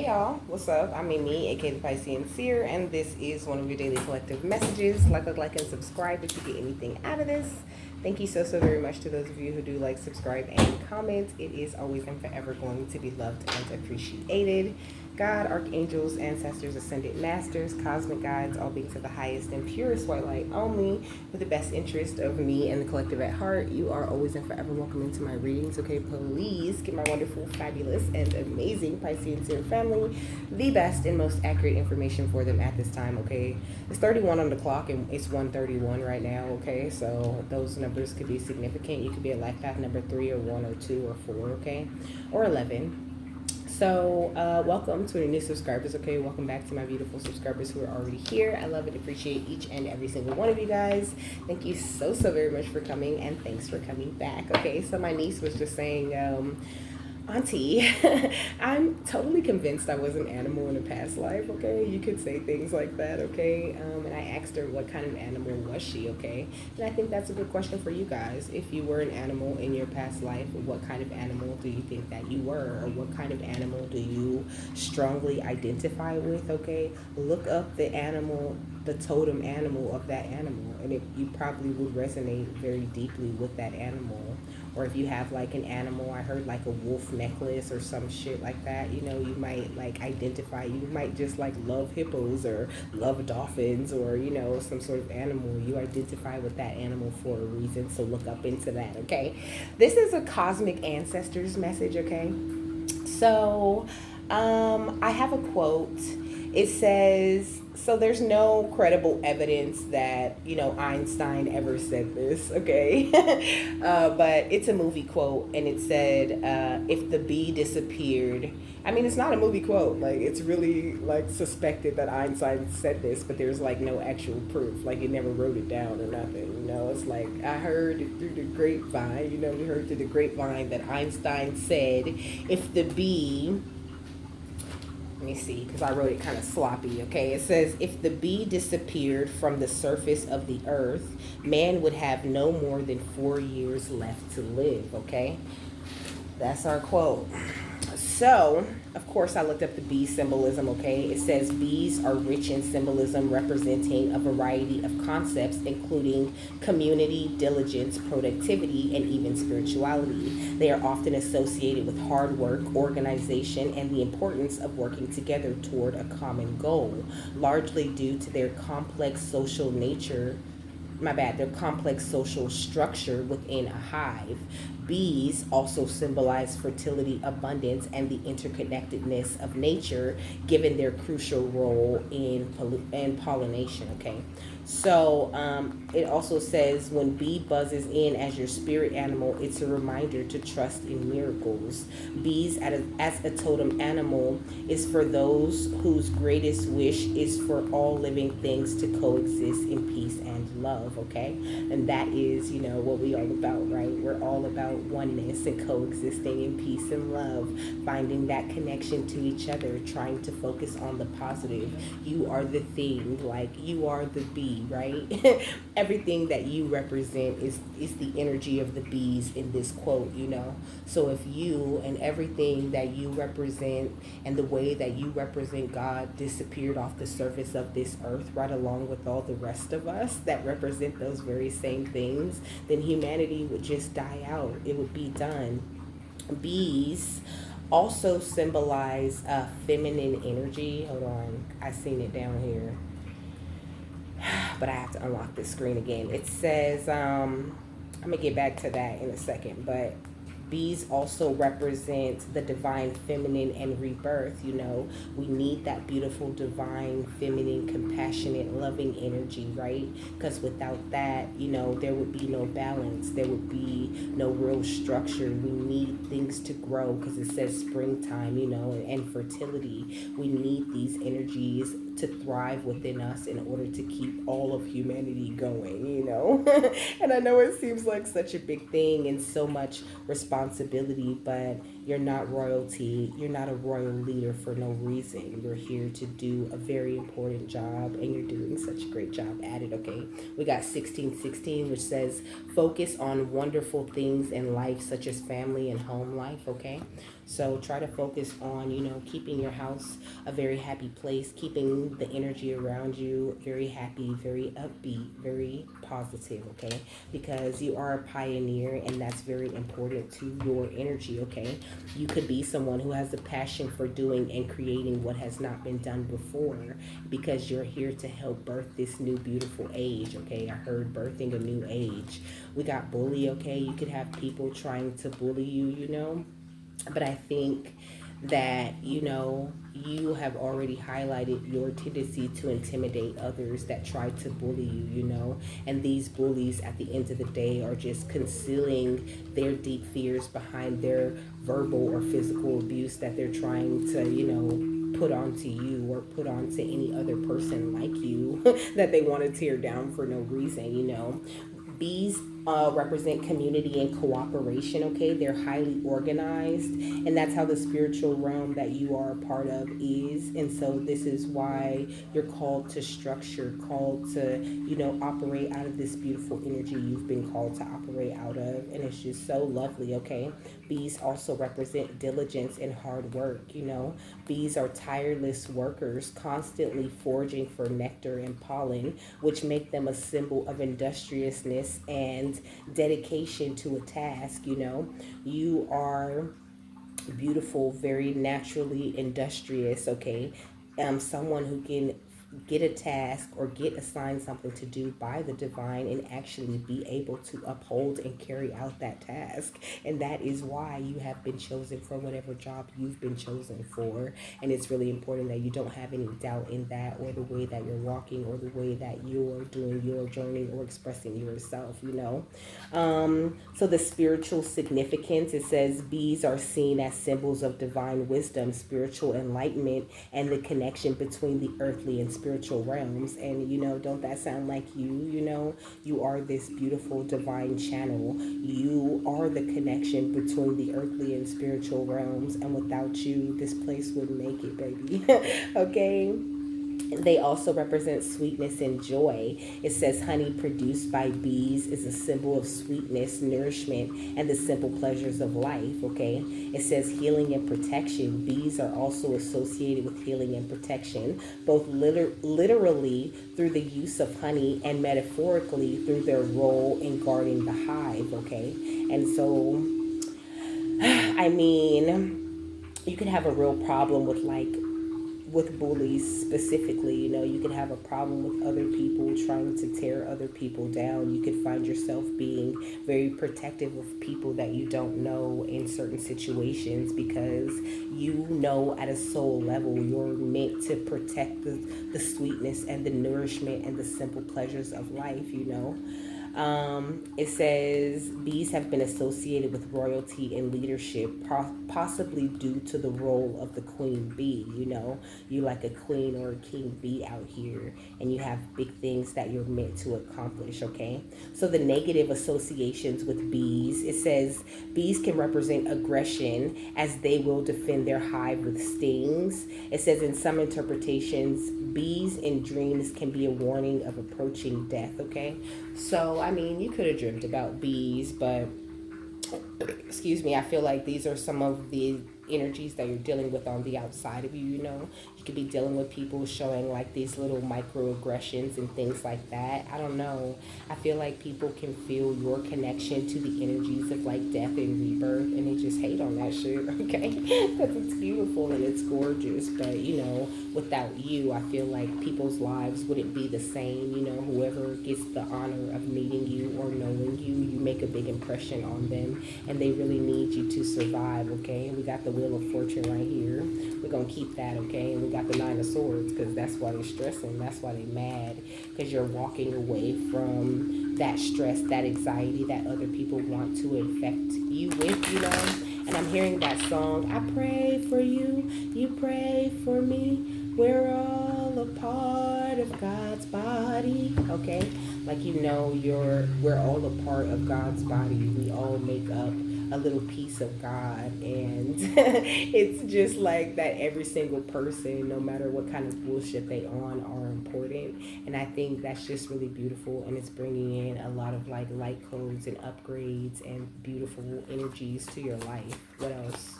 Hey y'all, what's up? I'm Mimi, aka the Piscean Seer, and this is one of your daily collective messages. Like, and subscribe if you get anything out of this. Thank you so very much to those of you who do like, subscribe, and comment. It is always and forever going to be loved and appreciated. God, archangels, ancestors, ascended masters, cosmic guides, all being to the highest and purest white light only, with the best interest of me and the collective at heart. You are always and forever welcome into my readings, okay? Please give my wonderful, fabulous, and amazing Piscean Seer family the best and most accurate information for them at this time, okay? It's 31 on the clock and it's 1:31 right now, okay? So those numbers could be significant. You could be a life path number 3 or 1 or 2 or 4, okay? Or 11. So, welcome to any new subscribers, okay? Welcome back to my beautiful subscribers who are already here. I love and appreciate each and every single one of you guys. Thank you so very much for coming, and thanks for coming back, okay? So my niece was just saying, Auntie, I'm totally convinced I was an animal in a past life, okay? You could say things like that, okay? And I asked her what kind of animal was she, okay? And I think that's a good question for you guys. If you were an animal in your past life, what kind of animal do you think that you were? Or what kind of animal do you strongly identify with, okay? Look up the animal, the totem animal of that animal, and you probably would resonate very deeply with that animal. Or if you have like an animal, I heard like a wolf necklace or some shit like that, you know, you might like identify, you might just like love hippos or love dolphins or, you know, some sort of animal. You identify with that animal for a reason, so look up into that, okay? This is a cosmic ancestors message, okay? So, I have a quote. It says, so there's no credible evidence that, you know, Einstein ever said this, okay? But it's a movie quote, and it said, if the bee disappeared, I mean, it's not a movie quote. Like, it's really, like, suspected that Einstein said this, but there's, like, no actual proof. Like, he never wrote it down or nothing, you know? It's like, I heard through the grapevine, you know, we heard through the grapevine that Einstein said, if the bee... Let me see, because I wrote it kind of sloppy, okay? It says, if the bee disappeared from the surface of the earth, man would have no more than 4 years left to live, okay? That's our quote. So, of course, I looked up the bee symbolism, okay? It says bees are rich in symbolism representing a variety of concepts, including community, diligence, productivity, and even spirituality. They are often associated with hard work, organization, and the importance of working together toward a common goal, largely due to their complex social nature. Their complex social structure within a hive. Bees also symbolize fertility, abundance, and the interconnectedness of nature, given their crucial role in pollination, okay? So it also says when bee buzzes in as your spirit animal, it's a reminder to trust in miracles. Bees as a totem animal is for those whose greatest wish is for all living things to coexist in peace and love, okay? And that is, you know, what we all about, right? We're all about oneness and coexisting in peace and love, finding that connection to each other, trying to focus on the positive. You are the thing, like you are the bee, right? Everything that you represent is the energy of the bees in this quote, you know? So if you and everything that you represent and the way that you represent God disappeared off the surface of this earth right along with all the rest of us that represent those very same things, then humanity would just die out. It would be done. Bees also symbolize feminine energy. Hold on, I seen it down here, but I have to unlock this screen again. It says, I'm gonna get back to that in a second, but bees also represent the divine feminine and rebirth. You know, we need that beautiful divine feminine compassionate loving energy, right? Because without that, you know, there would be no balance, there would be no real structure. We need things to grow because it says springtime, you know, and fertility. We need these energies to thrive within us in order to keep all of humanity going, you know? And I know it seems like such a big thing and so much responsibility, but You're not royalty. You're not a royal leader for no reason. You're here to do a very important job, and you're doing such a great job at it, okay? We got 1616, which says focus on wonderful things in life, such as family and home life, okay? So try to focus on, keeping your house a very happy place, keeping the energy around you very happy, very upbeat, very positive, okay? Because you are a pioneer, and that's very important to your energy, okay? You could be someone who has a passion for doing and creating what has not been done before, because you're here to help birth this new beautiful age, okay? I heard birthing a new age. We got bully, okay? You could have people trying to bully you, but I think that, you have already highlighted your tendency to intimidate others that try to bully you, and these bullies at the end of the day are just concealing their deep fears behind their verbal or physical abuse that they're trying to, put onto you or put onto any other person like you that they want to tear down for no reason, Bees represent community and cooperation, okay? They're highly organized, and that's how the spiritual realm that you are a part of is. And so, this is why you're called to structure, called to, operate out of this beautiful energy you've been called to operate out of. And it's just so lovely, okay? Bees also represent diligence and hard work, Bees are tireless workers, constantly foraging for nectar and pollen, which make them a symbol of industriousness and dedication to a task. You are beautiful, very naturally industrious, okay? Someone who can get a task or get assigned something to do by the divine and actually be able to uphold and carry out that task. And that is why you have been chosen for whatever job you've been chosen for. And it's really important that you don't have any doubt in that, or the way that you're walking, or the way that you're doing your journey or expressing yourself, So the spiritual significance, it says bees are seen as symbols of divine wisdom, spiritual enlightenment, and the connection between the earthly and spiritual realms. And don't that sound like you? You are this beautiful divine channel. You are the connection between the earthly and spiritual realms, and without you, this place wouldn't make it, baby. Okay. They also represent sweetness and joy. It says honey produced by bees is a symbol of sweetness, nourishment, and the simple pleasures of life, okay? It says healing and protection. Bees are also associated with healing and protection, both literally through the use of honey and metaphorically through their role in guarding the hive, okay? And so, I mean, you could have a real problem with bullies specifically. You could have a problem with other people trying to tear other people down. You could find yourself being very protective of people that you don't know in certain situations, because at a soul level you're meant to protect the sweetness and the nourishment and the simple pleasures of life. It says bees have been associated with royalty and leadership, possibly due to the role of the queen bee. You like a queen or a king bee out here, and you have big things that you're meant to accomplish, okay? So the negative associations with bees, it says bees can represent aggression, as they will defend their hive with stings. It says in some interpretations, bees in dreams can be a warning of approaching death, okay? So, you could have dreamt about bees, but excuse me, I feel like these are some of the energies that you're dealing with on the outside of you. You could be dealing with people showing like these little microaggressions and things like that. I don't know. I feel like people can feel your connection to the energies of like death and rebirth, and they just hate on that shit, okay? Because it's beautiful and it's gorgeous, but without you, I feel like people's lives wouldn't be the same. Whoever gets the honor of meeting you or knowing you, you make a big impression on them, and they really need you to survive, okay? We got the Wheel of Fortune right here. We're going to keep that, okay? And we got the Nine of Swords, because that's why they're stressing. That's why they're mad, because you're walking away from that stress, that anxiety that other people want to infect you with, And I'm hearing that song, I pray for you, you pray for me. We're all a part of God's body, okay? Like we're all a part of God's body. We all make up a little piece of God. And it's just like that every single person, no matter what kind of bullshit they on, are important. And I think that's just really beautiful, and it's bringing in a lot of like light codes and upgrades and beautiful energies to your life. What else?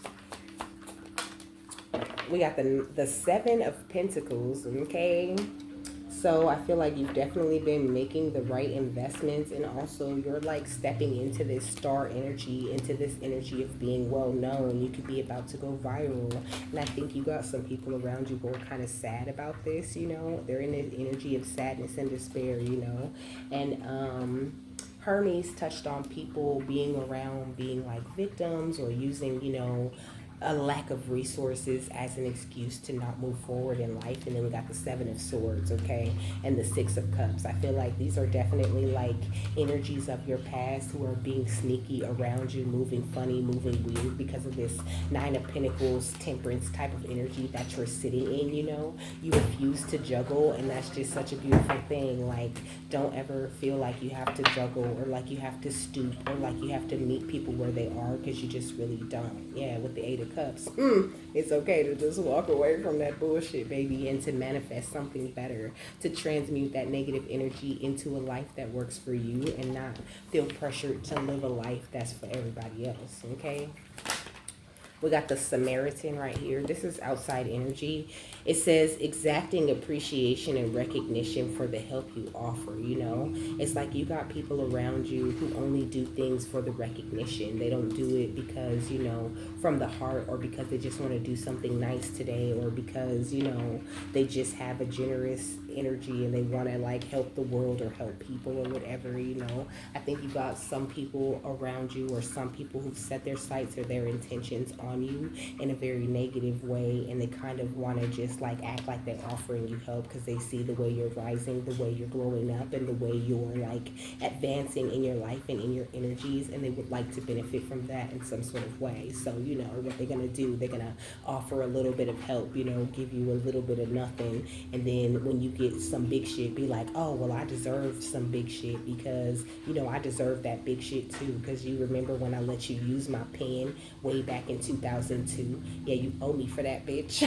We got the Seven of Pentacles, okay? So I feel like you've definitely been making the right investments, and also you're like stepping into this star energy, into this energy of being well known. You could be about to go viral, and I think you got some people around you who are kind of sad about this, you know? They're in this energy of sadness and despair, you know? And Hermes touched on people being around being like victims, or using, you know, a lack of resources as an excuse to not move forward in life. And then we got the Seven of Swords, okay, and the Six of Cups. I feel like these are definitely like energies of your past who are being sneaky around you, moving funny, moving weird, because of this Nine of Pentacles, Temperance type of energy that you're sitting in, you know? You refuse to juggle, and that's just such a beautiful thing. Like, don't ever feel like you have to juggle, or like you have to stoop, or like you have to meet people where they are, because you just really don't. Yeah, with the Eight of Cups, it's okay to just walk away from that bullshit, baby, and to manifest something better, to transmute that negative energy into a life that works for you, and not feel pressured to live a life that's for everybody else, okay? We got the Samaritan right here. This is outside energy. It says exacting appreciation and recognition for the help you offer, you know? It's like you got people around you who only do things for the recognition. They don't do it because, you know, from the heart, or because they just want to do something nice today, or because, you know, they just have a generous energy and they want to like help the world or help people or whatever, you know? I think you got some people around you, or some people who've set their sights or their intentions on you in a very negative way, and they kind of want to just like act like they're offering you help because they see the way you're rising, the way you're glowing up, and the way you're like advancing in your life and in your energies, and they would like to benefit from that in some sort of way. So, you know, what they're gonna do, they're gonna offer a little bit of help, you know, give you a little bit of nothing, and then when you get some big shit, be like, oh, well, I deserve some big shit, because, you know, I deserve that big shit too, because you remember when I let you use my pen way back in 2002? Yeah, you owe me for that, bitch.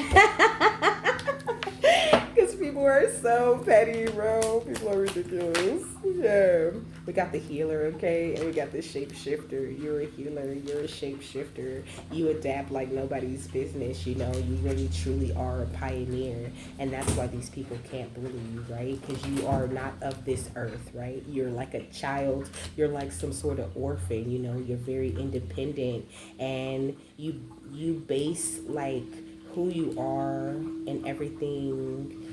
Because people are so petty, bro. People are ridiculous. Yeah. We got the healer, okay? And we got the shapeshifter. You're a healer. You're a shapeshifter. You adapt like nobody's business, you know? You really, truly are a pioneer. And that's why these people can't bully you, right? Because you are not of this earth, right? You're like a child. You're like some sort of orphan, you know? You're very independent. And you base like who you are and everything.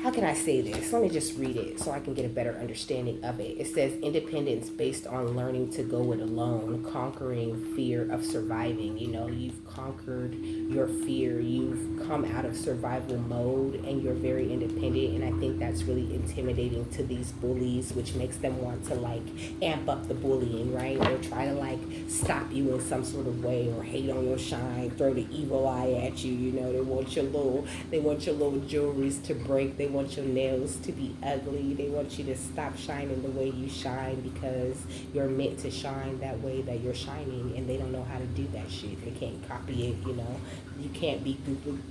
How can I say this? Let me just read it so I can get a better understanding of it. It says independence based on learning to go it alone, conquering fear of surviving. You know, you've conquered your fear. You've come out of survival mode, and you're very independent. And I think that's really intimidating to these bullies, which makes them want to like amp up the bullying, right? Or try to like stop you in some sort of way, or hate on your shine, throw the evil eye at you. You know, they want your little jewelries to break. They want your nails to be ugly. They want you to stop shining the way you shine, because you're meant to shine that way that you're shining, and they don't know how to do that shit. They can't copy it, you know. You can't be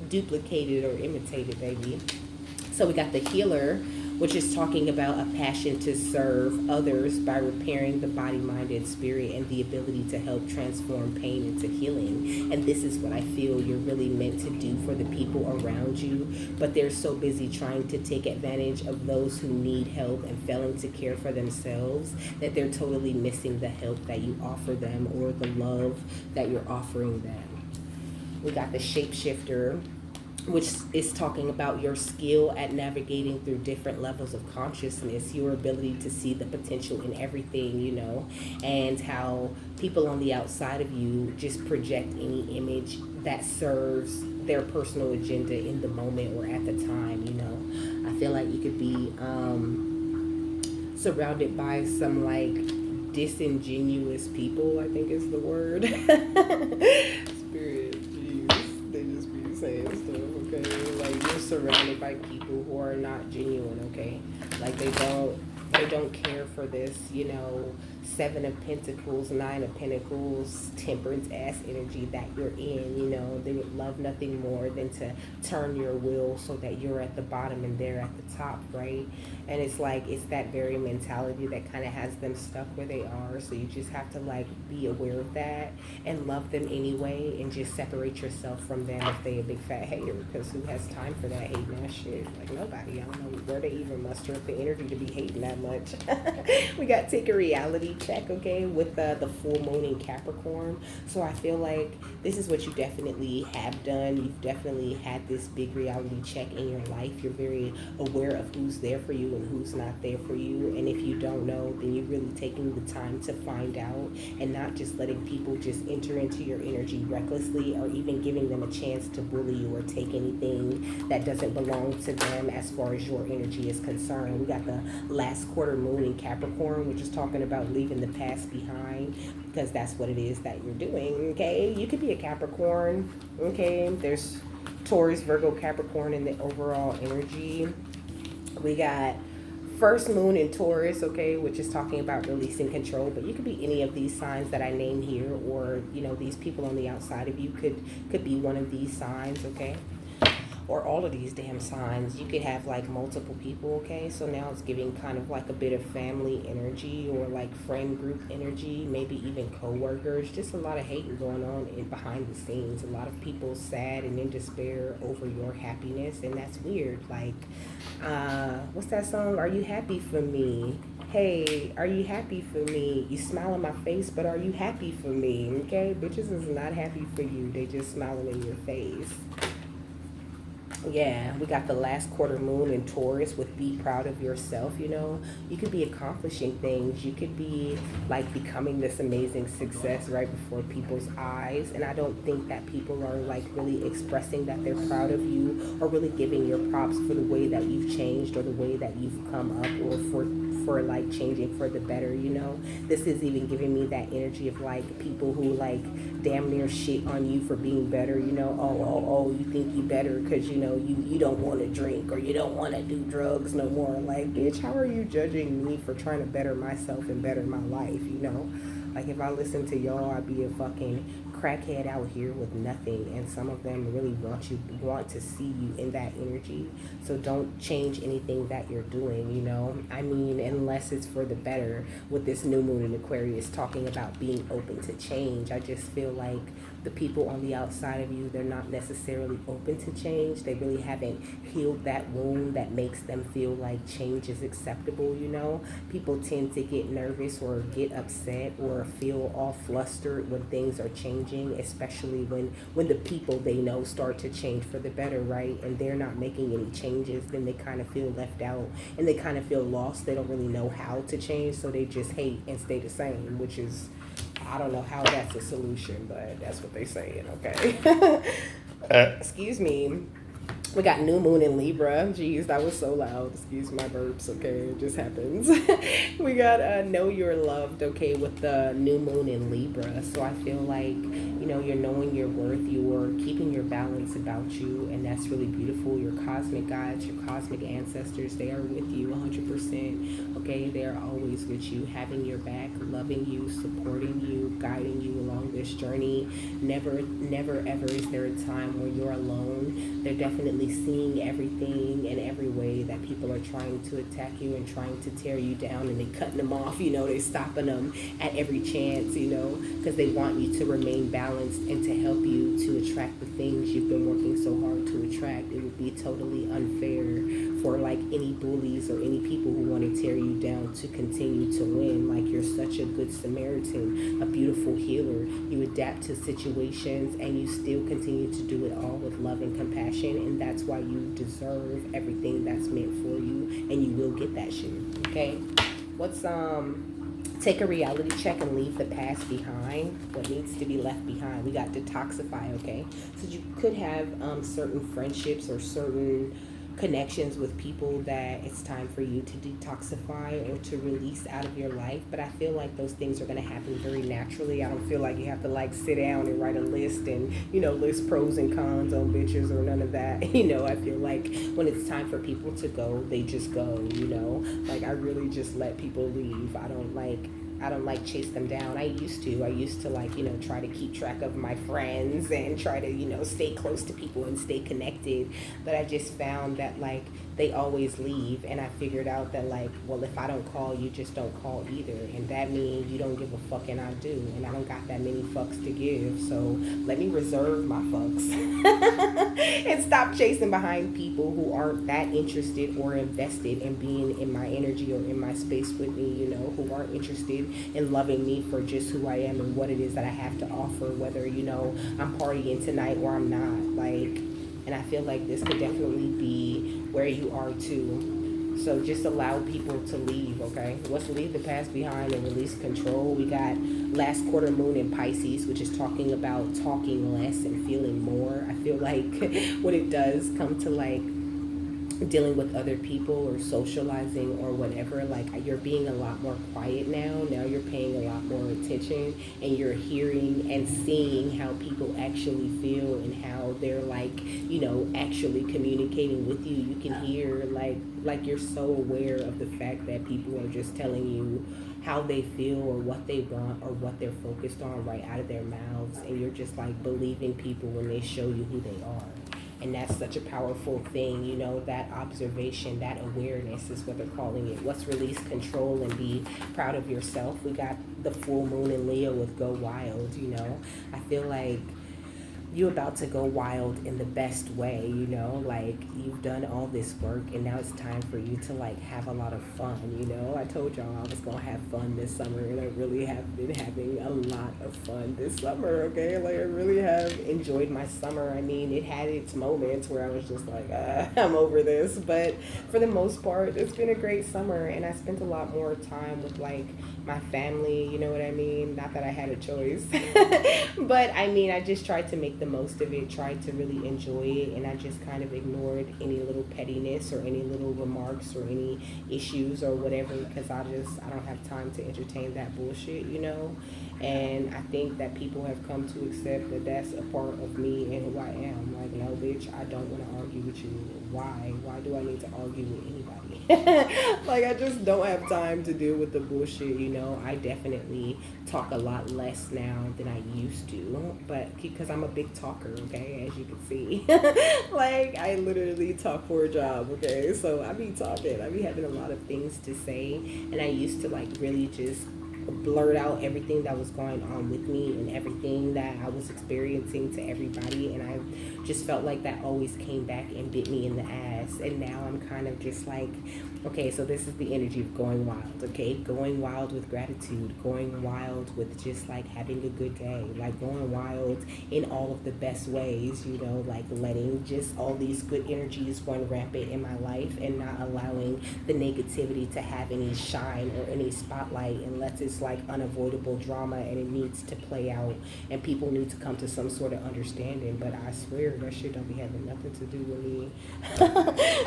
duplicated or imitated, baby. So we got the healer, which is talking about a passion to serve others by repairing the body, mind, and spirit, and the ability to help transform pain into healing. And this is what I feel you're really meant to do for the people around you, but they're so busy trying to take advantage of those who need help and failing to care for themselves, that they're totally missing the help that you offer them, or the love that you're offering them. We got the shapeshifter, which is talking about your skill at navigating through different levels of consciousness, your ability to see the potential in everything, you know, and how people on the outside of you just project any image that serves their personal agenda in the moment or at the time, you know. I feel like you could be surrounded by some like disingenuous people, I think is the word. Spirit, jeez, they just be saying stuff, okay? Like, you're surrounded by people who are not genuine, okay? Like, they don't They don't care for this, you know, Seven of Pentacles, Nine of Pentacles, temperance ass energy that you're in. You know, they would love nothing more than to turn your will so that you're at the bottom and they're at the top, right? And it's like, it's that very mentality that kind of has them stuck where they are. So you just have to like be aware of that and love them anyway, and just separate yourself from them if they a big fat hater, because who has time for that hating that shit? Like nobody. I don't know where they even muster up the energy to be hating that much. We got take a reality check, okay, with the full moon in Capricorn. So I feel like this is what you definitely have done. You've definitely had this big reality check in your life. You're very aware of who's there for you and who's not there for you. And if you don't know, then you're really taking the time to find out, and not just letting people just enter into your energy recklessly, or even giving them a chance to bully you or take anything that doesn't belong to them as far as your energy is concerned. We got the last quarter moon in Capricorn, which is talking about leaving the past behind, because that's what it is that you're doing, okay? You could be a Capricorn, okay? There's Taurus, Virgo, Capricorn in the overall energy. We got first moon in Taurus, okay, which is talking about releasing control, but you could be any of these signs that I name here, or, you know, these people on the outside of you could be one of these signs, okay? Or all of these damn signs. You could have like multiple people, okay? So now it's giving kind of like a bit of family energy, or like friend group energy, maybe even co-workers. Just a lot of hating going on behind the scenes. A lot of people sad and in despair over your happiness, and that's weird. Like, what's that song? Are you happy for me? Hey, are you happy for me? You smile in my face, but are you happy for me? Okay, bitches is not happy for you. They just smiling in your face. Yeah, we got the last quarter moon in Taurus with be proud of yourself. You know, you could be accomplishing things. You could be like becoming this amazing success right before people's eyes. And I don't think that people are like really expressing that they're proud of you, or really giving your props for the way that you've changed, or the way that you've come up, or for like changing for the better, you know. This is even giving me that energy of like people who like damn near shit on you for being better, you know. Oh, you think you better because, you know, you don't want to drink, or you don't want to do drugs no more. Like, bitch, how are you judging me for trying to better myself and better my life, you know? Like, if I listen to y'all, I'd be a fucking crackhead out here with nothing. And some of them really want to see you in that energy. So don't change anything that you're doing, you know. I mean, unless it's for the better. With this new moon in Aquarius talking about being open to change, I just feel like the people on the outside of you, they're not necessarily open to change. They really haven't healed that wound that makes them feel like change is acceptable, you know. People tend to get nervous or get upset or feel all flustered when things are changing, especially when the people they know start to change for the better, right? And they're not making any changes, then they kind of feel left out, and they kind of feel lost. They don't really know how to change, so they just hate and stay the same, which is, I don't know how that's a solution, but that's what they're saying, okay? Excuse me. We got new moon in Libra. Jeez, that was so loud. Excuse my burps, okay? It just happens. We got know you're loved, okay, with the new moon in Libra. So I feel like, you know, you're knowing your worth. You're keeping your balance about you, and that's really beautiful. Your cosmic guides, your cosmic ancestors, they are with you 100%, okay? They are always with you, having your back, loving you, supporting you, guiding you along this journey. Never, ever is there a time where you're alone. They're definitely seeing everything in every way that people are trying to attack you and trying to tear you down, and they cutting them off, you know, they stopping them at every chance, you know, because they want you to remain balanced and to help you to attract the things you've been working so hard to attract. It would be totally unfair for like any bullies or any people who want to tear you down to continue to win. Like, you're such a good Samaritan, a beautiful healer. You adapt to situations and you still continue to do it all with love and compassion, and that's why you deserve everything that's meant for you, and you will get that shit, okay? What's take a reality check and leave the past behind. What needs to be left behind? We got detoxify, okay? So you could have certain friendships or certain connections with people that it's time for you to detoxify or to release out of your life. But I feel like those things are going to happen very naturally. I don't feel like you have to like sit down and write a list and, you know, list pros and cons on bitches or none of that. You know, I feel like when it's time for people to go, they just go, you know. Like I really just let people leave. I don't like chase them down. I used to like, you know, try to keep track of my friends and try to, you know, stay close to people and stay connected. But I just found that like they always leave, and I figured out that like, well, if I don't call, you just don't call either. And that means you don't give a fuck and I do. And I don't got that many fucks to give. So let me reserve my fucks and stop chasing behind people who aren't that interested or invested in being in my energy or in my space with me, you know, who aren't interested in loving me for just who I am and what it is that I have to offer, whether, you know, I'm partying tonight or I'm not. Like, and I feel like this could definitely be where you are too. So just allow people to leave, okay? Let's leave the past behind and release control. We got last quarter moon in Pisces, which is talking about talking less and feeling more. I feel like when it does come to like dealing with other people or socializing or whatever, like you're being a lot more quiet now you're paying a lot more attention, and you're hearing and seeing how people actually feel and how they're like, you know, actually communicating with you. You can hear like you're so aware of the fact that people are just telling you how they feel or what they want or what they're focused on right out of their mouths, and you're just like believing people when they show you who they are. And that's such a powerful thing, you know, that observation, that awareness is what they're calling it. Let's release control and be proud of yourself. We got the full moon in Leo with go wild, you know. I feel like you're about to go wild in the best way, you know, like you've done all this work and now it's time for you to like have a lot of fun, you know. I told y'all I was gonna have fun this summer, and I really have been having a lot of fun this summer, okay? Like I really have enjoyed my summer. I mean, it had its moments where I was just like, I'm over this, but for the most part, it's been a great summer, and I spent a lot more time with like my family, you know what I mean? Not that I had a choice, but I mean, I just tried to make the most of it, tried to really enjoy it, and I just kind of ignored any little pettiness or any little remarks or any issues or whatever, because I don't have time to entertain that bullshit, you know. And I think that people have come to accept that that's a part of me and who I am. Like, no, bitch, I don't want to argue with you. Why do I need to argue with anybody? Like, I just don't have time to deal with the bullshit, you know. I definitely talk a lot less now than I used to, but because I'm a big talker, okay, as you can see. Like, I literally talk for a job, okay? So I be talking, I be having a lot of things to say, and I used to like really just blurt out everything that was going on with me and everything that I was experiencing to everybody, and I just felt like that always came back and bit me in the ass. And now I'm kind of just like, okay, so this is the energy of going wild, okay? Going wild with gratitude, going wild with just like having a good day, like going wild in all of the best ways, you know, like letting just all these good energies run rampant in my life and not allowing the negativity to have any shine or any spotlight, unless it's like unavoidable drama and it needs to play out and people need to come to some sort of understanding. But I swear that shit don't be having nothing to do with me.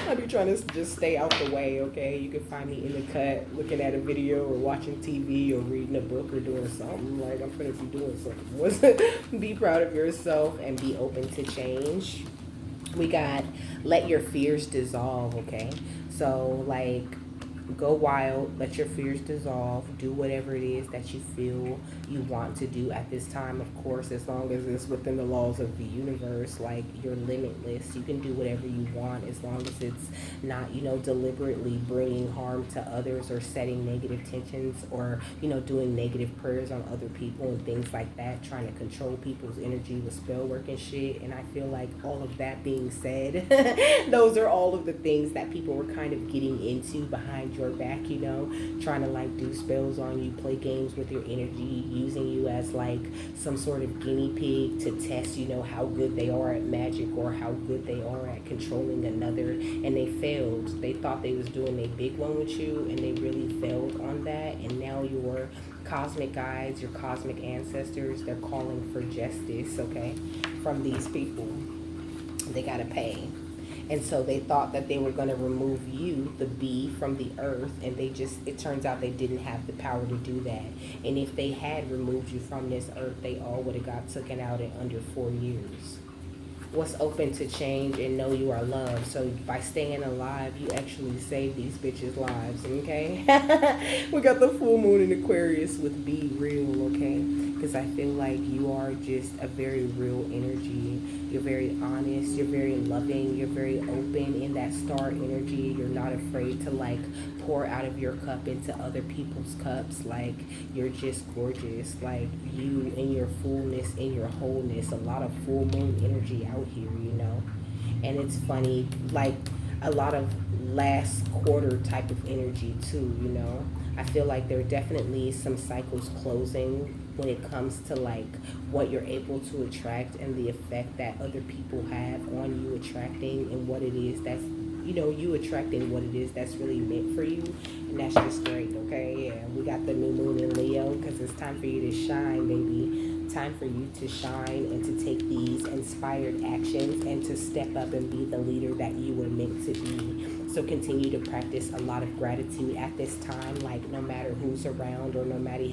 I be trying to just stay out the way, okay? You can find me in the cut looking at a video or watching TV or reading a book or doing something. Like, I'm gonna be doing something. Be proud of yourself and be open to change. We got let your fears dissolve, okay? So like, go wild, let your fears dissolve, do whatever it is that you feel you want to do at this time, of course, as long as it's within the laws of the universe. Like, you're limitless, you can do whatever you want as long as it's not, you know, deliberately bringing harm to others or setting negative tensions or, you know, doing negative prayers on other people and things like that, trying to control people's energy with spell work and shit. And I feel like all of that being said, those are all of the things that people were kind of getting into behind your back, you know, trying to like do spells on you, play games with your energy, using you as like some sort of guinea pig to test, you know, how good they are at magic or how good they are at controlling another. And they failed. They thought they was doing a big one with you, and they really failed on that. And now your cosmic guides, your cosmic ancestors, they're calling for justice, okay, from these people. They gotta pay. And so they thought that they were going to remove you, the bee, from the earth, and it turns out they didn't have the power to do that. And if they had removed you from this earth, they all would have got taken out in under 4 years. What's open to change and know you are loved. So by staying alive, you actually save these bitches' lives, okay? We got the full moon in Aquarius with be real, okay? Because I feel like you are just a very real energy. You're very honest, you're very loving, you're very open in that star energy. You're not afraid to like pour out of your cup into other people's cups. Like, you're just gorgeous. Like, you in your fullness, in your wholeness. A lot of full moon energy out here, you know. And it's funny, like a lot of last quarter type of energy too, you know. I feel like there are definitely some cycles closing when it comes to like what you're able to attract and the effect that other people have on you attracting and what it is that's, you know, you attracting what it is that's really meant for you. And that's just great, okay? Yeah, we got the new moon in Leo because it's time for you to shine, baby. Time for you to shine and to take these inspired actions and to step up and be the leader that you were meant to be. So continue to practice a lot of gratitude at this time. Like, no matter who's around or no matter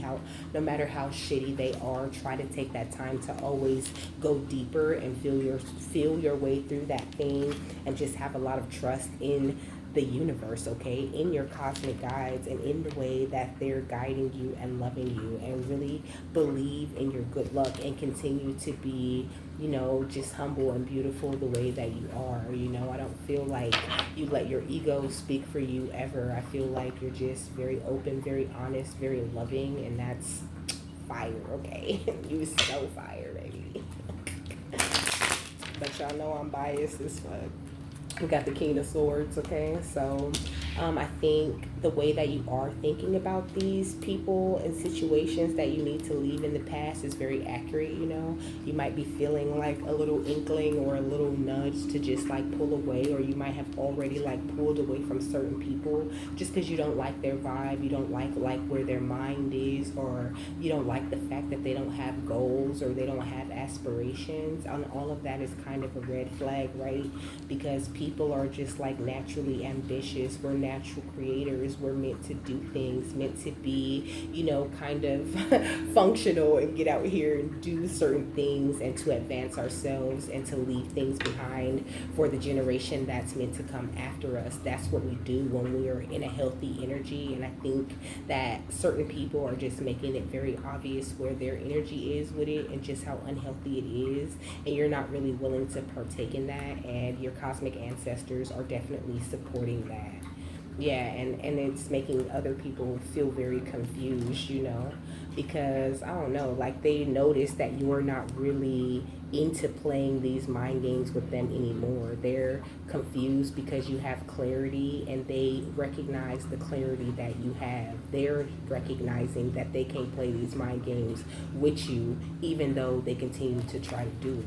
how shitty they are, try to take that time to always go deeper and feel your way through that thing, and just have a lot of trust in the universe, okay, in your cosmic guides and in the way that they're guiding you and loving you, and really believe in your good luck and continue to be, you know, just humble and beautiful the way that you are. You know, I don't feel like you let your ego speak for you ever. I feel like you're just very open, very honest, very loving, and that's fire, okay? You so fire, baby. But y'all know I'm biased as fuck. We got the King of Swords, okay? So I think the way that you are thinking about these people and situations that you need to leave in the past is very accurate, you know? You might be feeling like a little inkling or a little nudge to just like pull away, or you might have already like pulled away from certain people just because you don't like their vibe, you don't like where their mind is, or you don't like the fact that they don't have goals or they don't have aspirations. And all of that is kind of a red flag, right? Because people are just like naturally ambitious. We're natural creators. We're meant to do things, meant to be, you know, kind of functional and get out here and do certain things and to advance ourselves and to leave things behind for the generation that's meant to come after us. That's what we do when we are in a healthy energy. And I think that certain people are just making it very obvious where their energy is with it and just how unhealthy it is. And you're not really willing to partake in that. And your cosmic ancestors are definitely supporting that. Yeah, and it's making other people feel very confused, you know, because, I don't know, like they notice that you're not really into playing these mind games with them anymore. They're confused because you have clarity and they recognize the clarity that you have. They're recognizing that they can't play these mind games with you, even though they continue to try to do it.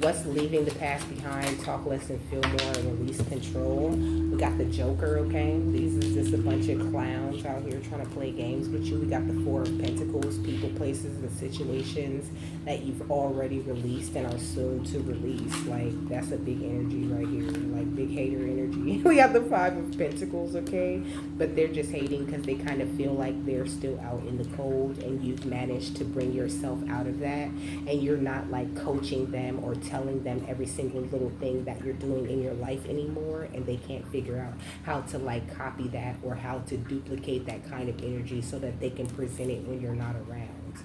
What's leaving the past behind? Talk less and feel more, and release control. We got the Joker, okay? These is just a bunch of clowns out here trying to play games with you. We got the Four of Pentacles, people, places, and situations that you've already released and are soon to release. Like, that's a big energy right here. Like, big hater energy. We got the Five of Pentacles, okay? But they're just hating because they kind of feel like they're still out in the cold, and you've managed to bring yourself out of that, and you're not like coaching them or telling them every single little thing that you're doing in your life anymore, and they can't figure out how to like copy that or how to duplicate that kind of energy so that they can present it when you're not around.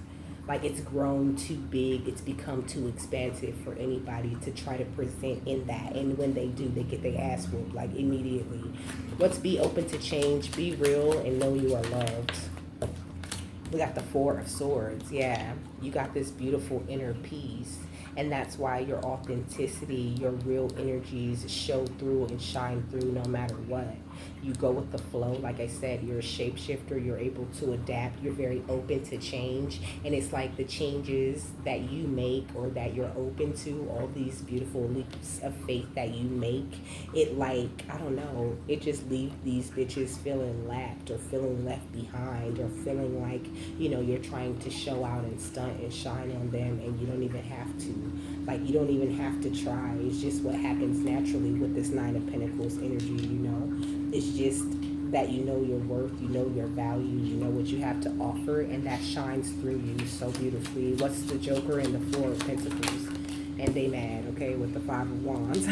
Like, it's grown too big, it's become too expansive for anybody to try to present in that, and when they do, they get their ass whooped like immediately. Let's be open to change, be real, and know you are loved. We got the Four of Swords. Yeah, you got this beautiful inner peace. And that's why your authenticity, your real energies show through and shine through no matter what. You go with the flow. Like I said, you're a shapeshifter. You're able to adapt. You're very open to change. And it's like the changes that you make or that you're open to, all these beautiful leaps of faith that you make, it like, I don't know, it just leaves these bitches feeling lapped or feeling left behind or feeling like, you know, you're trying to show out and stunt and shine on them, and you don't even have to. Like, you don't even have to try. It's just what happens naturally with this Nine of Pentacles energy, you know. It's just that you know your worth, you know your value, you know what you have to offer, and that shines through you so beautifully. What's the Joker and the Four of Pentacles? And they mad, okay, with the Five of Wands.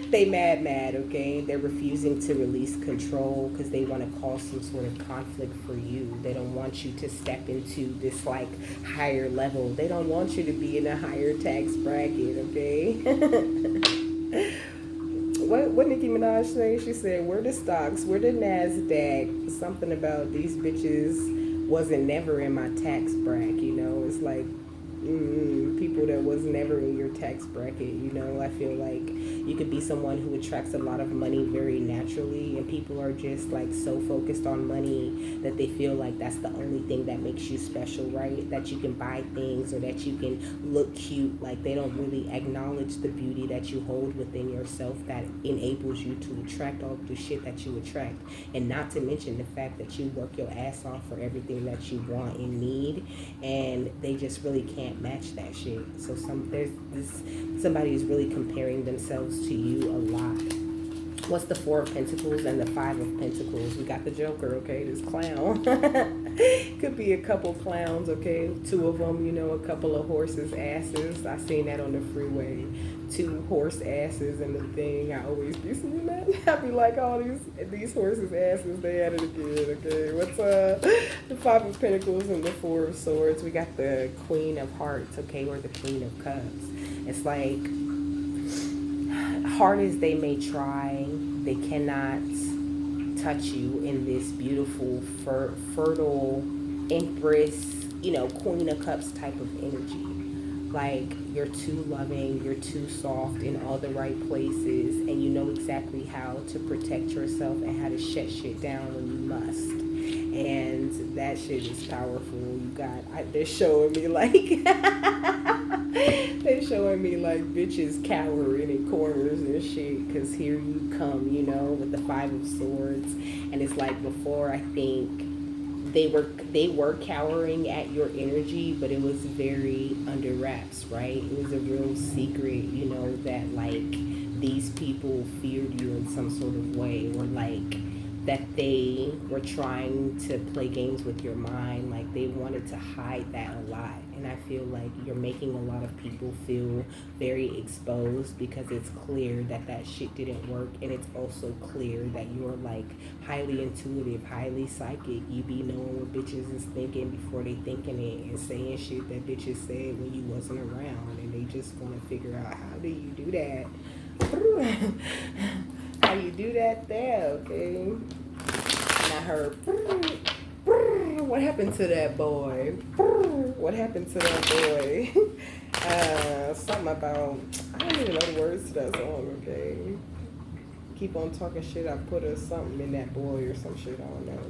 They mad, okay? They're refusing to release control because they want to cause some sort of conflict for you. They don't want you to step into this, like, higher level. They don't want you to be in a higher tax bracket, okay? What Nicki Minaj say? She said, "Where the stocks? Where the NASDAQ?" Something about these bitches wasn't never in my tax bracket, you know? It's like, people that was never in your tax bracket, you know. I feel like you could be someone who attracts a lot of money very naturally, and people are just like so focused on money that they feel like that's the only thing that makes you special, right? That you can buy things or that you can look cute. Like, they don't really acknowledge the beauty that you hold within yourself that enables you to attract all the shit that you attract, and not to mention the fact that you work your ass off for everything that you want and need, and they just really can't match that shit. So somebody is really comparing themselves to you a lot. What's the Four of Pentacles and the Five of Pentacles? We got the Joker, okay, this clown. Could be a couple clowns, okay, two of them, you know, a couple of horses' asses. I seen that on the freeway, two horse asses and the thing. I always be seeing that. I be like, oh, these horses' asses, they at it again, okay. What's the Five of Pentacles and the Four of Swords? We got the Queen of Hearts, okay, or the Queen of Cups. It's like, hard as they may try, they cannot touch you in this beautiful, fertile Empress, you know, Queen of Cups type of energy. Like, you're too loving, you're too soft in all the right places, and you know exactly how to protect yourself and how to shut shit down when you must. And that shit is powerful. You got, they're showing me like, they're showing me like bitches cowering in corners and shit, because here you come, you know, with the Five of Swords. And it's like, before, I think they were cowering at your energy, but it was very under wraps, right? It was a real secret, you know, that like these people feared you in some sort of way, or like that they were trying to play games with your mind. Like, they wanted to hide that a lot. And I feel like you're making a lot of people feel very exposed, because it's clear that that shit didn't work. And it's also clear that you're like highly intuitive, highly psychic. You be knowing what bitches is thinking before they thinking it, and saying shit that bitches said when you wasn't around. And they just want to figure out, how do you do that? How you do that there, okay? And I heard, what happened to that boy? What happened to that boy? Something about, I don't even know the words to that song, okay? Keep on talking shit, I put a something in that boy or some shit, I don't know.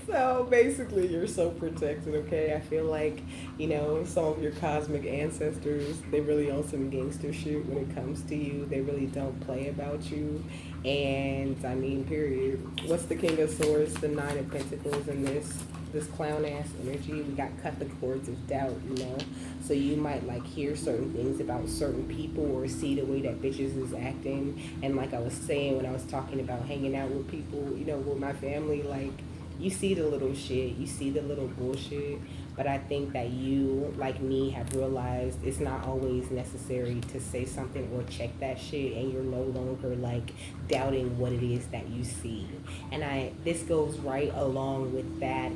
So basically, you're so protected, okay? I feel like, you know, some of your cosmic ancestors, they really on some gangster shit when it comes to you. They really don't play about you. And I mean, period. What's the King of Swords, the Nine of Pentacles in this clown ass energy? We got cut the cords of doubt, you know. So you might like hear certain things about certain people, or see the way that bitches is acting. And like I was saying when I was talking about hanging out with people, you know, with my family, like, you see the little shit, you see the little bullshit. But I think that you, like me, have realized it's not always necessary to say something or check that shit, and you're no longer like doubting what it is that you see. And this goes right along with that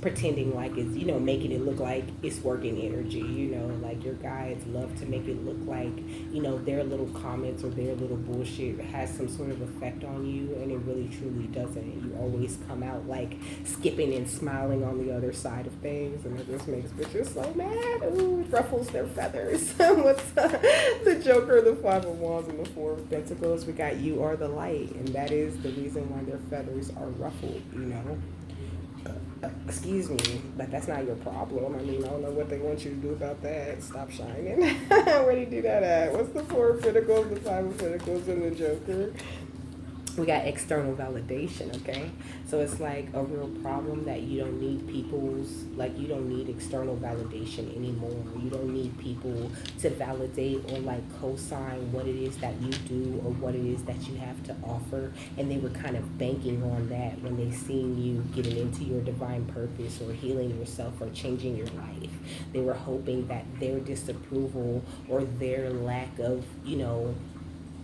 pretending like it's, you know, making it look like it's working energy, you know, like your guides love to make it look like, you know, their little comments or their little bullshit has some sort of effect on you, and it really truly doesn't. You always come out like skipping and smiling on the other side of things, and it just makes bitches so mad. Ooh, it ruffles their feathers. What's the Joker, the Five of Wands, and the Four of Pentacles? We got you are the light, and that is the reason why their feathers are ruffled, you know. Excuse me, but that's not your problem. I mean, I don't know what they want you to do about that. Stop shining. Where do you do that at? What's the Four of Pentacles, the Five of Pentacles, and the Joker? We got external validation, okay? So it's like a real problem that you don't need you don't need external validation anymore. You don't need people to validate or like co-sign what it is that you do or what it is that you have to offer. And they were kind of banking on that when they seen you getting into your divine purpose or healing yourself or changing your life. They were hoping that their disapproval or their lack of, you know,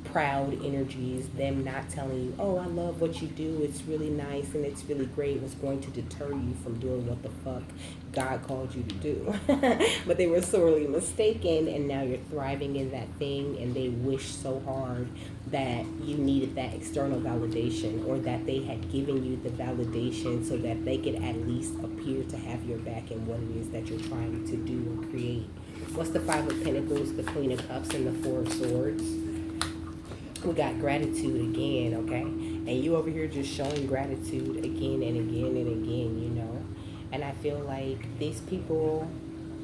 proud energies, them not telling you, oh, I love what you do, it's really nice and it's really great, was going to deter you from doing what the fuck God called you to do. But they were sorely mistaken, and now you're thriving in that thing, and they wish so hard that you needed that external validation, or that they had given you the validation so that they could at least appear to have your back in what it is that you're trying to do or create. What's the Five of Pentacles, the Queen of Cups, and the Four of Swords? We got gratitude again, okay? And you over here just showing gratitude again and again and again, you know? And I feel like these people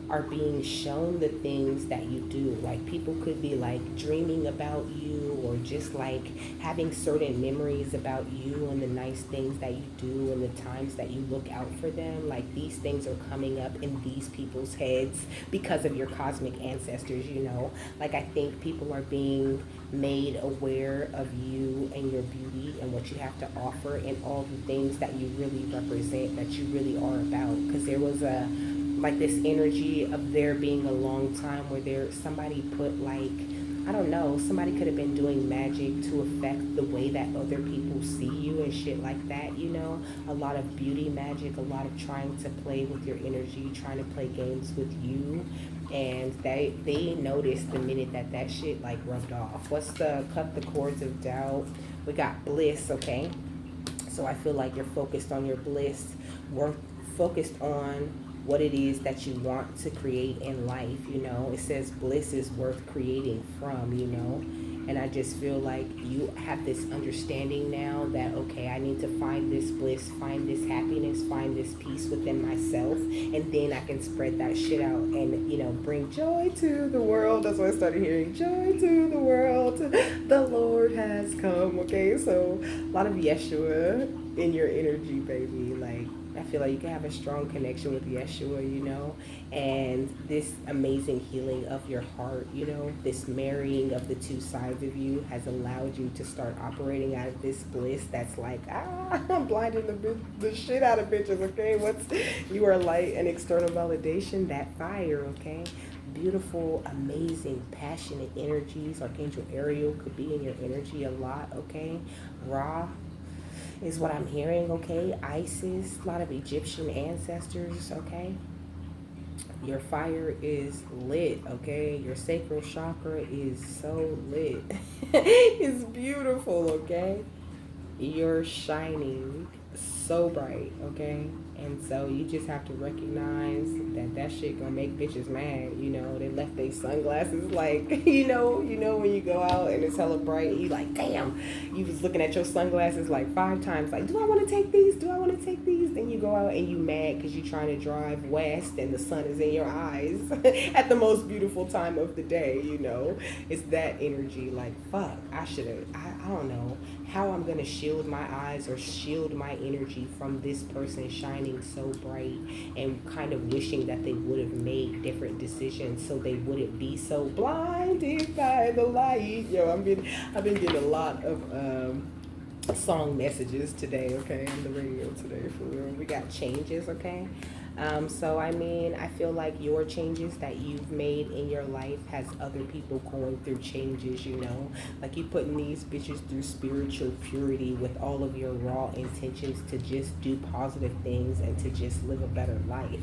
are being shown the things that you do. Like, people could be like dreaming about you, or just like having certain memories about you and the nice things that you do and the times that you look out for them. Like, these things are coming up in these people's heads because of your cosmic ancestors, you know? Like, I think people are being made aware of you and your beauty and what you have to offer and all the things that you really represent, that you really are about. Because there was a like this energy of there being a long time where somebody put like, I don't know, somebody could have been doing magic to affect the way that other people see you and shit like that, you know? A lot of beauty magic, a lot of trying to play with your energy, trying to play games with you. And they noticed the minute that shit like rubbed off. What's the Cut the Cords of Doubt? We got bliss, okay? So I feel like you're focused on your bliss, focused on what it is that you want to create in life, you know? It says bliss is worth creating from, you know? And I just feel like you have this understanding now that, okay, I need to find this bliss, find this happiness, find this peace within myself, and then I can spread that shit out and, you know, bring joy to the world. That's what I started hearing, joy to the world. The Lord has come, okay? So a lot of Yeshua in your energy, baby. Like, I feel like you can have a strong connection with Yeshua, you know, and this amazing healing of your heart, you know, this marrying of the two sides of you has allowed you to start operating out of this bliss that's like, I'm blinding the shit out of bitches, okay? You are light and external validation, that fire, okay? Beautiful, amazing, passionate energies. Archangel Ariel could be in your energy a lot, okay? Ra is what I'm hearing, okay? Isis, a lot of Egyptian ancestors, okay? Your fire is lit, okay? Your sacral chakra is so lit. It's beautiful, okay? You're shining so bright, okay? And so you just have to recognize that shit gonna make bitches mad, you know? They left their sunglasses like, you know when you go out and it's hella bright, you like, damn, you was looking at your sunglasses like 5 times, like, do I want to take these? Do I want to take these? Then you go out and you mad because you're trying to drive west and the sun is in your eyes at the most beautiful time of the day, you know? It's that energy, like, fuck, I don't know how I'm gonna shield my eyes or shield my energy from this person shining so bright, and kind of wishing that they would have made different decisions so they wouldn't be so blinded by the light. Yo, I've been getting a lot of song messages today, okay, on the radio today, for real. We got changes, okay. So I mean, I feel like your changes that you've made in your life has other people going through changes, you know. Like you putting these bitches through spiritual purity with all of your raw intentions to just do positive things and to just live a better life.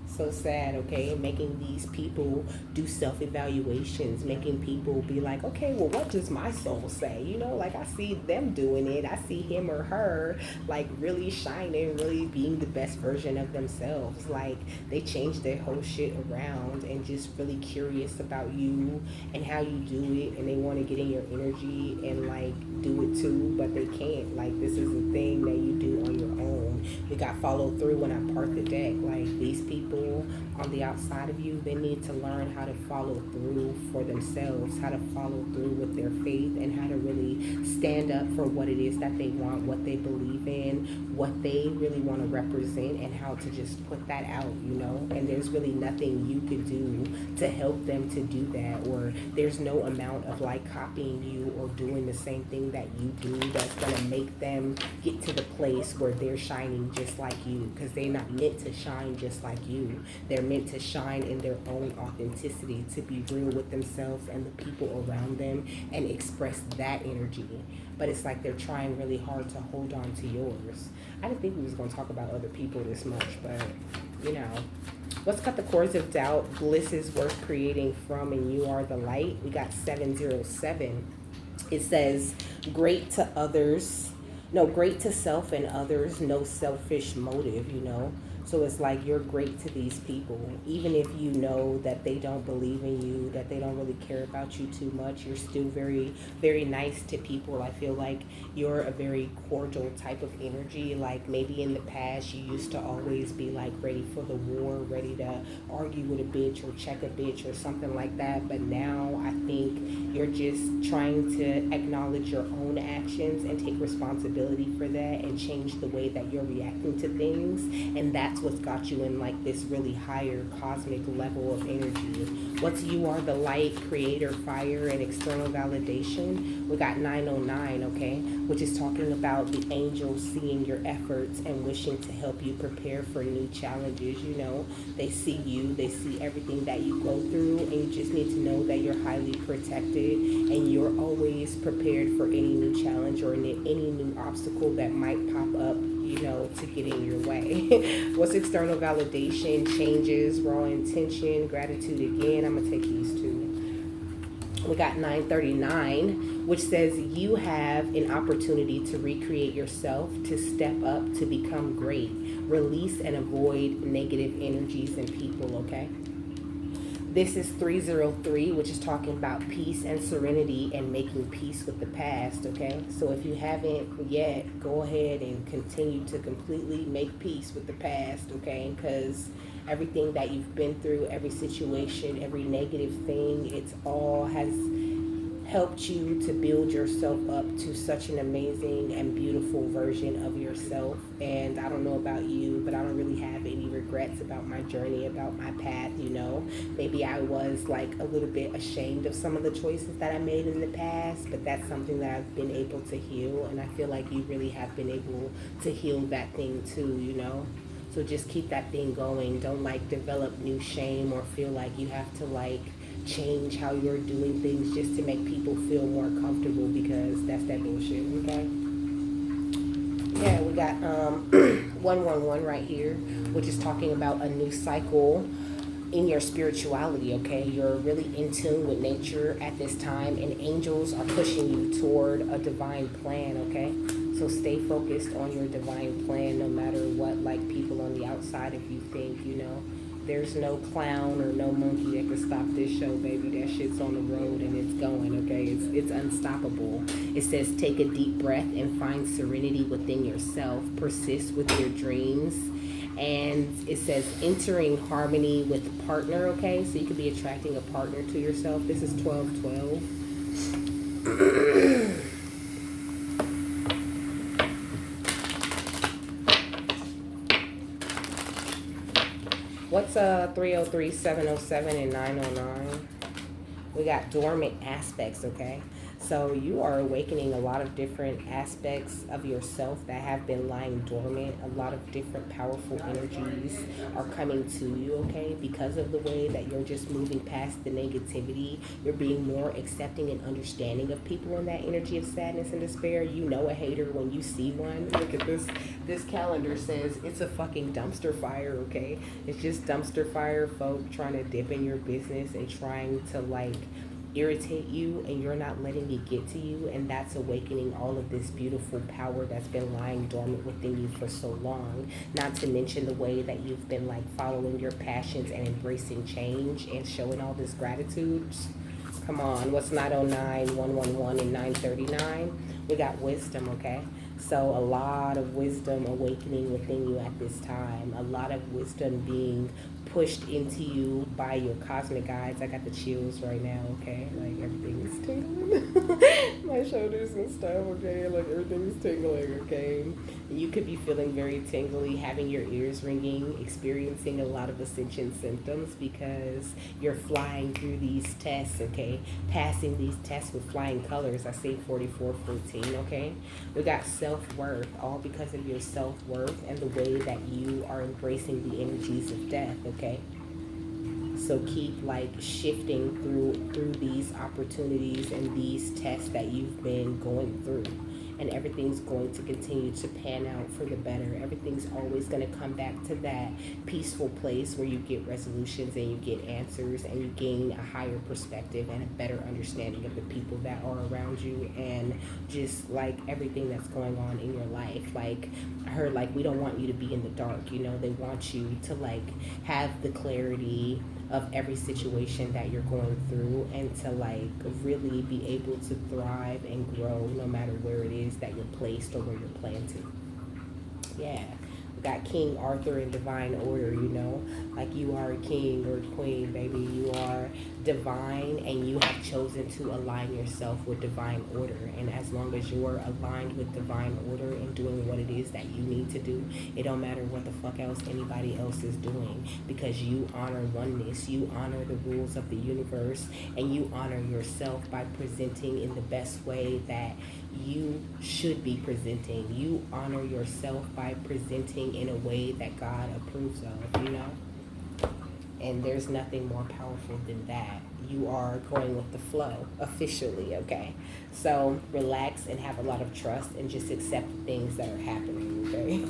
So sad, okay? Making these people do self-evaluations, making people be like, okay, well, what does my soul say? You know, like I see them doing it. I see him or her like really shining, really being the best version of themselves. Like they changed their whole shit around and just really curious about you and how you do it, and they want to get in your energy and like do it too, but they can't. Like this is a thing that you do on your own. We got followed through when I part the deck. Like these people on the outside of you, they need to learn how to follow through for themselves, how to follow through with their faith, and how to really stand up for what it is that they want, what they believe in, what they really want to represent, and how to just put that out, you know. And there's really nothing you could do to help them to do that, or there's no amount of like copying you or doing the same thing that you do that's going to make them get to the place where they're shining just like you, because they're not meant to shine just like you. They're meant to shine in their own authenticity, to be real with themselves and the people around them and express that energy. But it's like they're trying really hard to hold on to yours. I didn't think we was going to talk about other people this much, but you know. Let's cut the cords of doubt. Bliss is worth creating from, and you are the light. We got 707. It says, great to others. No, great to self and others. No selfish motive, you know. So it's like you're great to these people, even if you know that they don't believe in you, that they don't really care about you too much. You're still very, very nice to people. I feel like you're a very cordial type of energy. Like maybe in the past you used to always be like ready for the war, ready to argue with a bitch or check a bitch or something like that. But now I think you're just trying to acknowledge your own actions and take responsibility for that and change the way that you're reacting to things. And that's what's got you in like this really higher cosmic level of energy. What's you are the light, creator, fire, and external validation. We got 909, okay, which is talking about the angels seeing your efforts and wishing to help you prepare for new challenges. You know, they see you, they see everything that you go through, and you just need to know that you're highly protected and you're always prepared for any new challenge or any new obstacle that might pop up, you know, to get in your way. What's external validation? Changes, raw intention, gratitude again. I'm going to take these two. We got 939, which says you have an opportunity to recreate yourself, to step up, to become great. Release and avoid negative energies and people, okay? This is 303, which is talking about peace and serenity and making peace with the past, okay? So if you haven't yet, go ahead and continue to completely make peace with the past, okay? Because everything that you've been through, every situation, every negative thing, it's all has helped you to build yourself up to such an amazing and beautiful version of yourself. And I don't know about you, but I don't really have any regrets about my journey, about my path, you know. Maybe I was like a little bit ashamed of some of the choices that I made in the past, but that's something that I've been able to heal, and I feel like you really have been able to heal that thing too, you know. So just keep that thing going. Don't like develop new shame or feel like you have to like change how you're doing things just to make people feel more comfortable, because that's that bullshit, okay? Yeah, we got 111 right here, which is talking about a new cycle in your spirituality, okay? You're really in tune with nature at this time, and angels are pushing you toward a divine plan, okay? So stay focused on your divine plan no matter what like people on the outside of you think, you know. There's no clown or no monkey that can stop this show, baby. That shit's on the road and it's going, okay? It's unstoppable. It says take a deep breath and find serenity within yourself. Persist with your dreams. And it says entering harmony with partner, okay? So you could be attracting a partner to yourself. This is 1212. What's 303, 707, and 909? We got dormant aspects, okay? So you are awakening a lot of different aspects of yourself that have been lying dormant. A lot of different powerful energies are coming to you, okay? Because of the way that you're just moving past the negativity, you're being more accepting and understanding of people in that energy of sadness and despair. You know a hater when you see one. Look at this. This calendar says it's a fucking dumpster fire, okay? It's just dumpster fire folk trying to dip in your business and trying to like irritate you, and you're not letting it get to you, and that's awakening all of this beautiful power that's been lying dormant within you for so long. Not to mention the way that you've been like following your passions and embracing change and showing all this gratitude. Come on, what's 909, 111, and 939? We got wisdom, okay? So a lot of wisdom awakening within you at this time. A lot of wisdom being pushed into you by your cosmic guides. I got the chills right now, okay? Like everything is tingling. My shoulders and stuff, okay? Like everything is tingling, okay? You could be feeling very tingly, having your ears ringing, experiencing a lot of ascension symptoms because you're flying through these tests, okay? Passing these tests with flying colors. I see 4414, okay? We got self-worth, all because of your self-worth and the way that you are embracing the energies of death, okay? So keep like shifting through these opportunities and these tests that you've been going through, and everything's going to continue to pan out for the better. Everything's always going to come back to that peaceful place where you get resolutions and you get answers and you gain a higher perspective and a better understanding of the people that are around you and just like everything that's going on in your life. Like I heard, like, we don't want you to be in the dark, you know. They want you to like have the clarity of every situation that you're going through and to like really be able to thrive and grow no matter where it is that you're placed or where you're planted. Yeah. We got King Arthur in divine order, you know, like you are a king or a queen, baby. You are divine and you have chosen to align yourself with divine order. And as long as you're aligned with divine order and doing what it is that you need to do, it don't matter what the fuck else anybody else is doing, because you honor oneness, you honor the rules of the universe, and you honor yourself by presenting in the best way that you should be presenting. You honor yourself by presenting in a way that God approves of, you know? And there's nothing more powerful than that. You are going with the flow officially, okay? So relax and have a lot of trust and just accept the things that are happening, okay?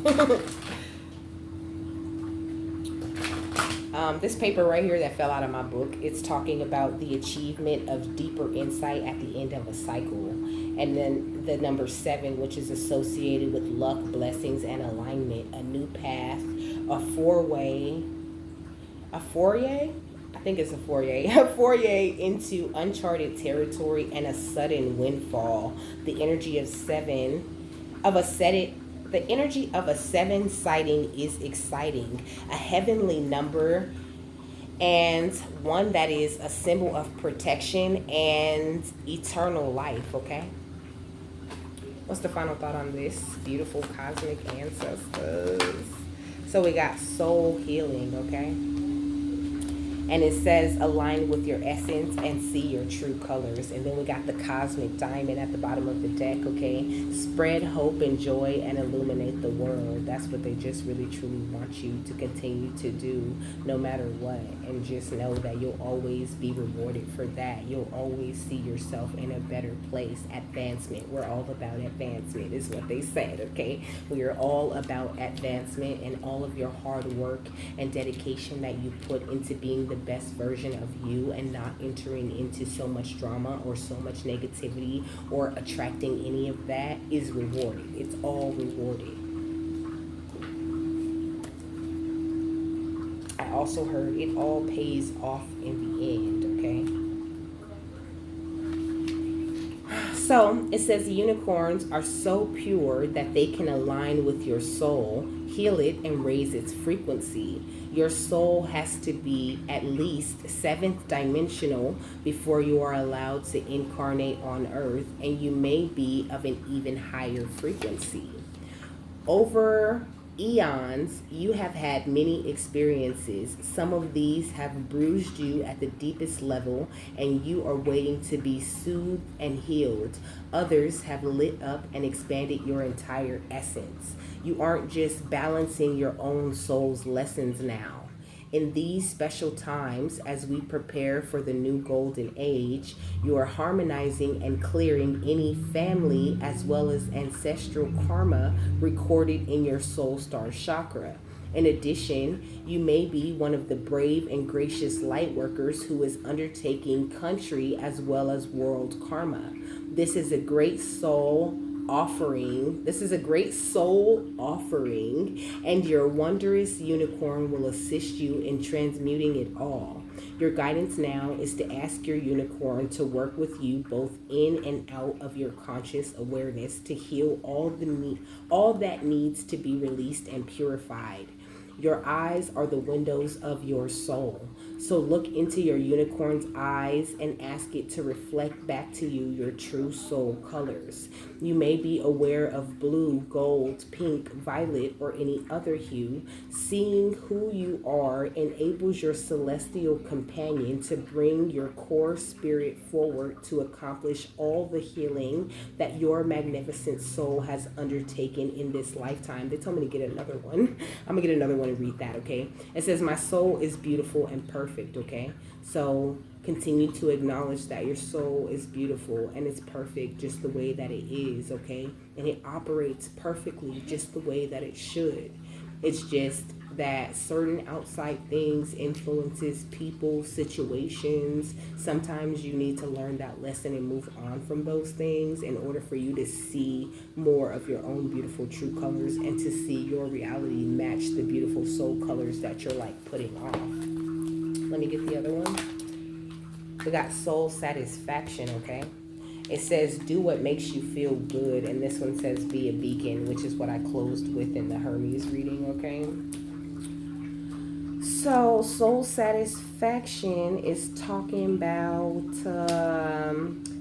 This paper right here that fell out of my book, it's talking about the achievement of deeper insight at the end of a cycle. And then the number 7, which is associated with luck, blessings, and alignment, a new path, a foray, I think it's a foray into uncharted territory and a sudden windfall. The energy of the energy of a 7 sighting is exciting, a heavenly number, and one that is a symbol of protection and eternal life, okay? What's the final thought on this? Beautiful cosmic ancestors. So we got soul healing, okay? And it says align with your essence and see your true colors. And then we got the cosmic diamond at the bottom of the deck, okay? Spread hope and joy and illuminate the world. That's what they just really truly want you to continue to do no matter what. And just know that you'll always be rewarded for that. You'll always see yourself in a better place. Advancement. We're all about advancement is what they said, okay? We are all about advancement, and all of your hard work and dedication that you put into being the best version of you and not entering into so much drama or so much negativity or attracting any of that is rewarded. It's all rewarded. I also heard it all pays off in the end, okay? So it says unicorns are so pure that they can align with your soul, heal it, and raise its frequency. Your soul has to be at least 7th dimensional before you are allowed to incarnate on earth, and you may be of an even higher frequency. Over eons, you have had many experiences. Some of these have bruised you at the deepest level, and you are waiting to be soothed and healed. Others have lit up and expanded your entire essence. You aren't just balancing your own soul's lessons now. In these special times, as we prepare for the new golden age, you are harmonizing and clearing any family as well as ancestral karma recorded in your soul star chakra. In addition, you may be one of the brave and gracious light workers who is undertaking country as well as world karma. This is a great soul offering. This is a great soul offering, and your wondrous unicorn will assist you in transmuting it all. Your guidance now is to ask your unicorn to work with you both in and out of your conscious awareness to heal all that needs to be released and purified. Your eyes are the windows of your soul. So look into your unicorn's eyes and ask it to reflect back to you your true soul colors. You may be aware of blue, gold, pink, violet, or any other hue. Seeing who you are enables your celestial companion to bring your core spirit forward to accomplish all the healing that your magnificent soul has undertaken in this lifetime. They told me to get another one. I'm going to get another one and read that, okay? It says, my soul is beautiful and perfect, okay? So continue to acknowledge that your soul is beautiful and it's perfect just the way that it is, okay? And it operates perfectly just the way that it should. It's just that certain outside things influences people, situations. Sometimes you need to learn that lesson and move on from those things in order for you to see more of your own beautiful true colors and to see your reality match the beautiful soul colors that you're like putting off. Let me get the other one. We got soul satisfaction, okay? It says, do what makes you feel good. And this one says, be a beacon, which is what I closed with in the Hermes reading, okay? So, soul satisfaction is talking about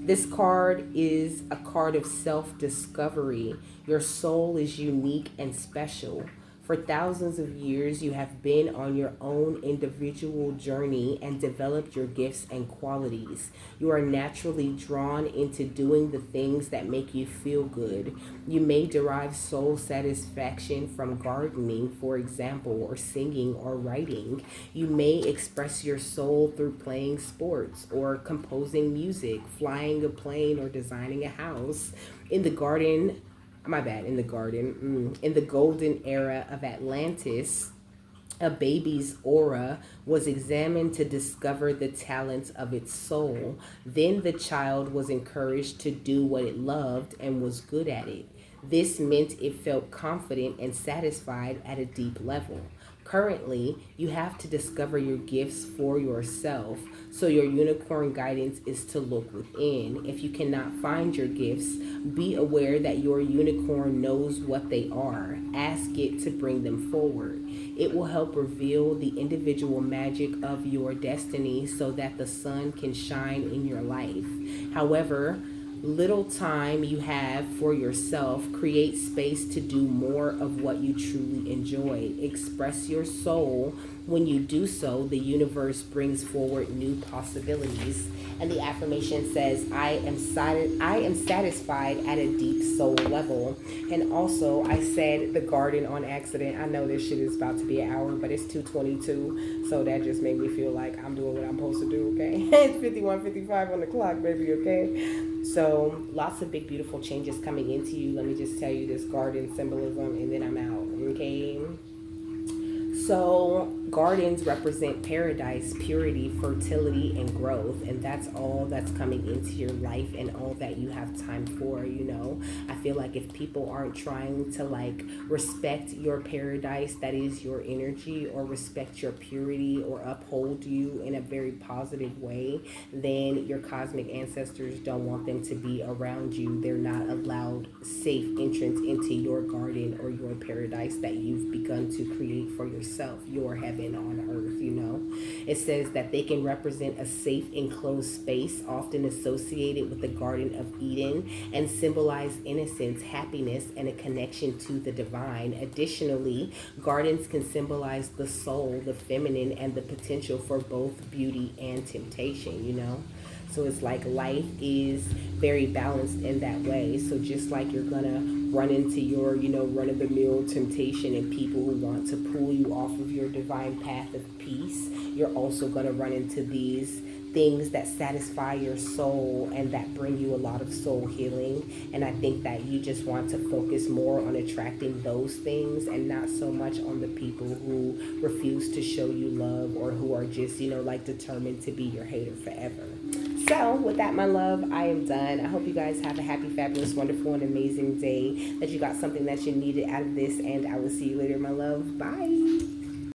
this card is a card of self discovery. Your soul is unique and special. For thousands of years, you have been on your own individual journey and developed your gifts and qualities. You are naturally drawn into doing the things that make you feel good. You may derive soul satisfaction from gardening, for example, or singing or writing. You may express your soul through playing sports or composing music, flying a plane, or designing a house. In the garden, in the golden era of Atlantis, a baby's aura was examined to discover the talents of its soul. Then the child was encouraged to do what it loved and was good at it. This meant it felt confident and satisfied at a deep level. Currently, you have to discover your gifts for yourself, so your unicorn guidance is to look within. If you cannot find your gifts, be aware that your unicorn knows what they are. Ask it to bring them forward. It will help reveal the individual magic of your destiny so that the sun can shine in your life. However, little time you have for yourself, create space to do more of what you truly enjoy. Express your soul. When you do so, the universe brings forward new possibilities. And the affirmation says, I am satisfied at a deep soul level. And also, I said the garden on accident. I know this shit is about to be an hour, but it's 2:22. So that just made me feel like I'm doing what I'm supposed to do, okay? It's 51:55 on the clock, baby, okay? So lots of big, beautiful changes coming into you. Let me just tell you this garden symbolism, and then I'm out, okay? So gardens represent paradise, purity, fertility, and growth, and that's all that's coming into your life and all that you have time for, you know. I feel like if people aren't trying to like respect your paradise, that is your energy, or respect your purity or uphold you in a very positive way, then your cosmic ancestors don't want them to be around you. They're not allowed safe entrance into your garden or your paradise that you've begun to create for yourself. yourself, your heaven on earth, you know. It says that they can represent a safe, enclosed space, often associated with the Garden of Eden, and symbolize innocence, happiness, and a connection to the divine. Additionally, gardens can symbolize the soul, the feminine, and the potential for both beauty and temptation, you know. So it's like life is very balanced in that way. So just like you're gonna run into your, you know, run of the mill temptation and people who want to pull you off of your divine path of peace, you're also gonna run into these things that satisfy your soul and that bring you a lot of soul healing. And I think that you just want to focus more on attracting those things and not so much on the people who refuse to show you love or who are just, you know, like determined to be your hater forever. So, with that, my love, I am done. I hope you guys have a happy, fabulous, wonderful, and amazing day, that you got something that you needed out of this, and I will see you later, my love. Bye.